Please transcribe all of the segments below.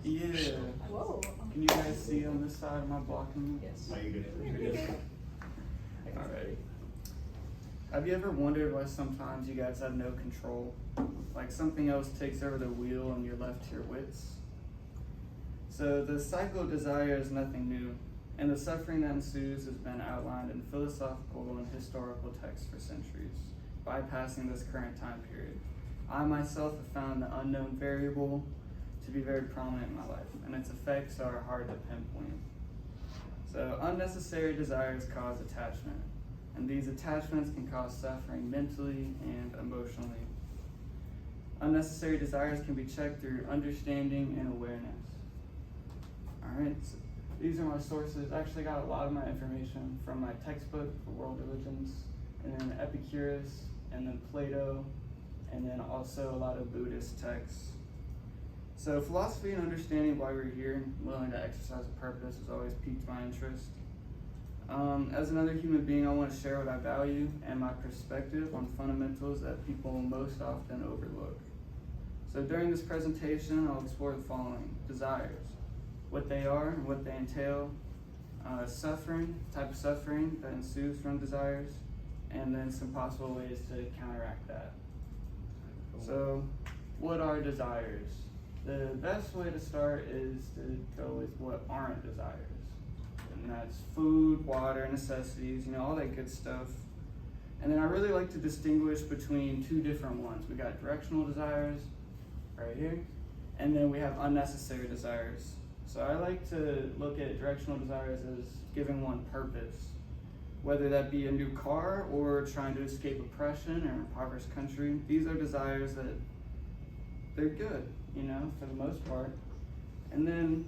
Yeah. Whoa. Can you guys see on this side? Am I blocking? Yes. Are you good? You're good. Alright. Have you ever wondered why sometimes you guys have no control? Like something else takes over the wheel and you're left to your wits? So the cycle of desire is nothing new, and the suffering that ensues has been outlined in philosophical and historical texts for centuries, bypassing this current time period. I myself have found the unknown variable to be very prominent in my life, and its effects are hard to pinpoint. So unnecessary desires cause attachment, and these attachments can cause suffering mentally and emotionally. Unnecessary desires can be checked through understanding and awareness. Alright, so these are my sources. I actually got a lot of my information from my textbook for world religions, and then Epicurus, and then Plato, and then also a lot of Buddhist texts. So philosophy and understanding why we're here and willing to exercise a purpose has always piqued my interest. As another human being, I want to share what I value and my perspective on fundamentals that people most often overlook. So during this presentation, I'll explore the following: desires, what they are and what they entail, suffering, type of suffering that ensues from desires, and then some possible ways to counteract that. So, what are desires? The best way to start is to go with what aren't desires. And that's food, water, necessities, all that good stuff. And then I really like to distinguish between two different ones. We got directional desires right here, and then we have unnecessary desires. So I like to look at directional desires as giving one purpose, whether that be a new car or trying to escape oppression or an impoverished country. These are desires that they're good, for the most part. And then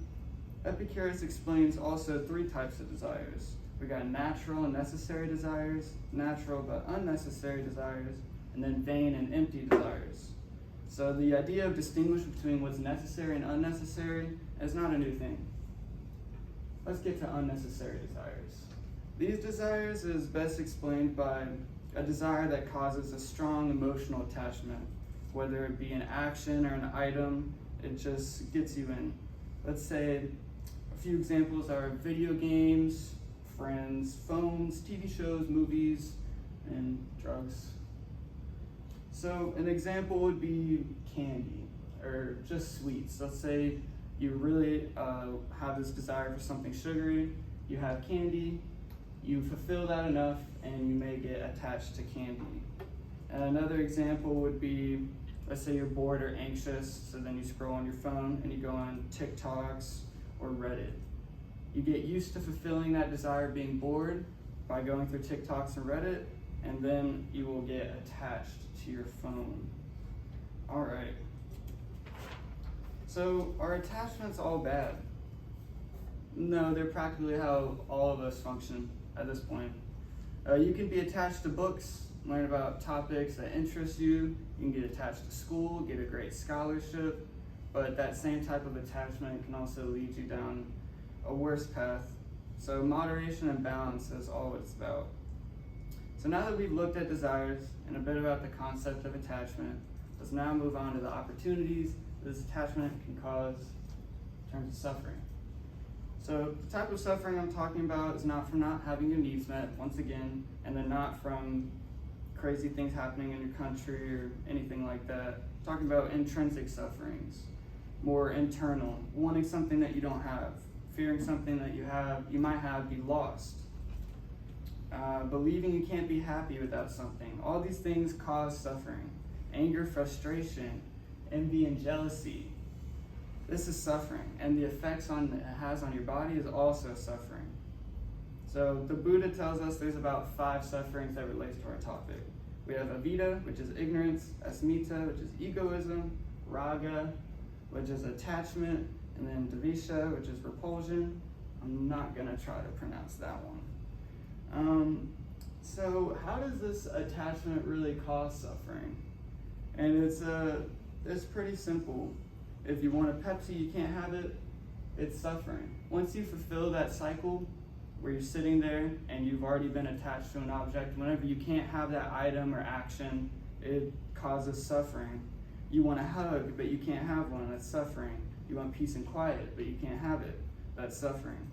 Epicurus explains also three types of desires. We got natural and necessary desires, natural but unnecessary desires, and then vain and empty desires. So the idea of distinguishing between what's necessary and unnecessary is not a new thing. Let's get to unnecessary desires. These desires is best explained by a desire that causes a strong emotional attachment, whether it be an action or an item. It just gets you in. Let's say a few examples are video games, friends, phones, TV shows, movies, and drugs. So an example would be candy or just sweets. Let's say you really have this desire for something sugary, you have candy, you fulfill that enough, and you may get attached to candy. And another example would be, let's say you're bored or anxious, so then you scroll on your phone and you go on TikToks or Reddit. You get used to fulfilling that desire of being bored by going through TikToks and Reddit, and then you will get attached to your phone. All right. So are attachments all bad? No, they're practically how all of us function at this point. You can be attached to books, learn about topics that interest you. You can get attached to school, get a great scholarship, but that same type of attachment can also lead you down a worse path. So moderation and balance is all it's about. So now that we've looked at desires and a bit about the concept of attachment, let's now move on to the opportunities this attachment can cause in terms of suffering. So the type of suffering I'm talking about is not from not having your needs met, once again, and then not from crazy things happening in your country or anything like that. I'm talking about intrinsic sufferings, more internal, wanting something that you don't have, fearing something that you might have be lost, believing you can't be happy without something. All these things cause suffering. Anger, frustration, envy, and jealousy. This is suffering, and the effects it has on your body is also suffering. So the Buddha tells us there's about 5 sufferings that relate to our topic. We have avita, which is ignorance, asmita, which is egoism, raga, which is attachment, and then dvisha, which is repulsion. I'm not gonna try to pronounce that one. So how does this attachment really cause suffering? And it's pretty simple. If you want a Pepsi, you can't have it, it's suffering. Once you fulfill that cycle where you're sitting there and you've already been attached to an object, whenever you can't have that item or action, it causes suffering. You want a hug, but you can't have one, that's suffering. You want peace and quiet, but you can't have it. That's suffering.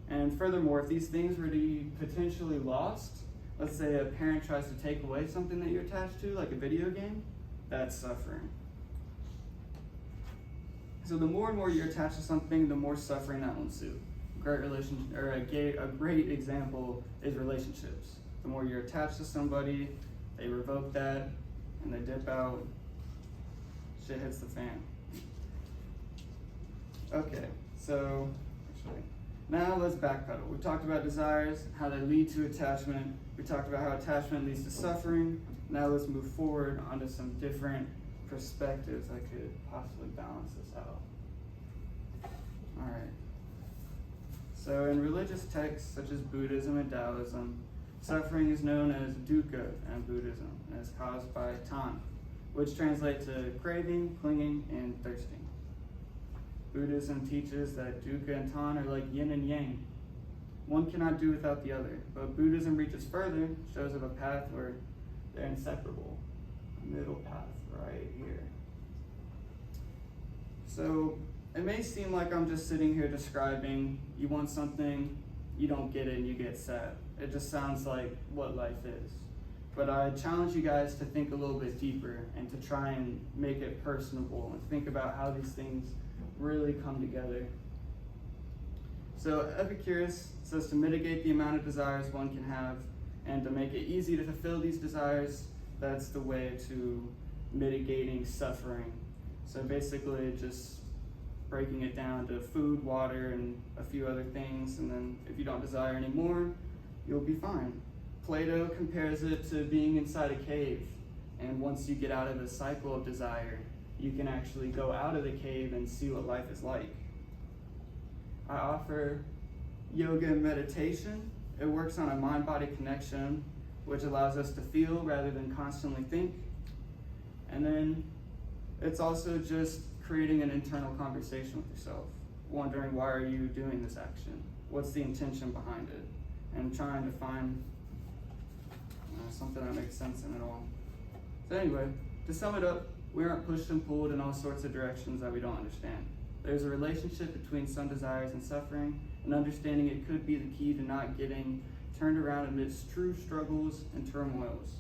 And furthermore, if these things were to be potentially lost, let's say a parent tries to take away something that you're attached to, like a video game, that's suffering. So the more and more you're attached to something, the more suffering that will ensue. A great example is relationships. The more you're attached to somebody, they revoke that, and they dip out, shit hits the fan. Okay, so actually, now let's backpedal. We talked about desires, how they lead to attachment. We talked about how attachment leads to suffering. Now let's move forward onto some different perspectives that could possibly balance this out. All right. So in religious texts such as Buddhism and Taoism, suffering is known as dukkha in Buddhism, and is caused by tan, which translates to craving, clinging, and thirsting. Buddhism teaches that dukkha and tan are like yin and yang. One cannot do without the other, but Buddhism reaches further, shows of a path where they're inseparable. A middle path right here. So it may seem like I'm just sitting here describing, you want something, you don't get it, and you get sad. It just sounds like what life is. But I challenge you guys to think a little bit deeper and to try and make it personable and think about how these things really come together. So Epicurus says to mitigate the amount of desires one can have and to make it easy to fulfill these desires, that's the way to mitigating suffering. So basically just breaking it down to food, water, and a few other things, and then if you don't desire any more, you'll be fine. Plato compares it to being inside a cave, and once you get out of the cycle of desire, you can actually go out of the cave and see what life is like. I offer yoga and meditation. It works on a mind-body connection, which allows us to feel rather than constantly think. And then it's also just creating an internal conversation with yourself, wondering why are you doing this action? What's the intention behind it? And trying to find something that makes sense in it all. So anyway, to sum it up, we aren't pushed and pulled in all sorts of directions that we don't understand. There's a relationship between some desires and suffering, and understanding it could be the key to not getting turned around amidst true struggles and turmoils.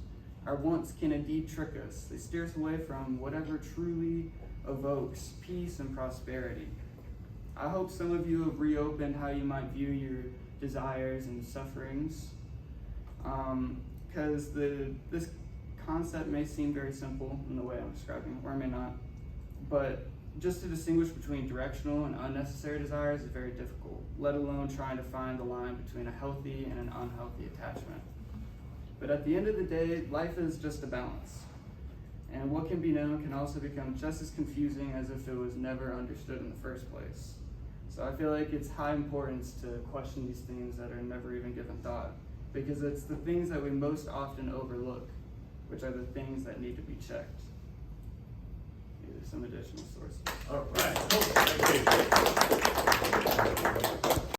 Our wants can indeed trick us. They steer us away from whatever truly evokes peace and prosperity. I hope some of you have reopened how you might view your desires and sufferings, because this concept may seem very simple in the way I'm describing it, or it may not, but just to distinguish between directional and unnecessary desires is very difficult, let alone trying to find the line between a healthy and an unhealthy attachment. But at the end of the day, life is just a balance. And what can be known can also become just as confusing as if it was never understood in the first place. So I feel like it's high importance to question these things that are never even given thought, because it's the things that we most often overlook, which are the things that need to be checked. These are some additional sources. All right. Thank you.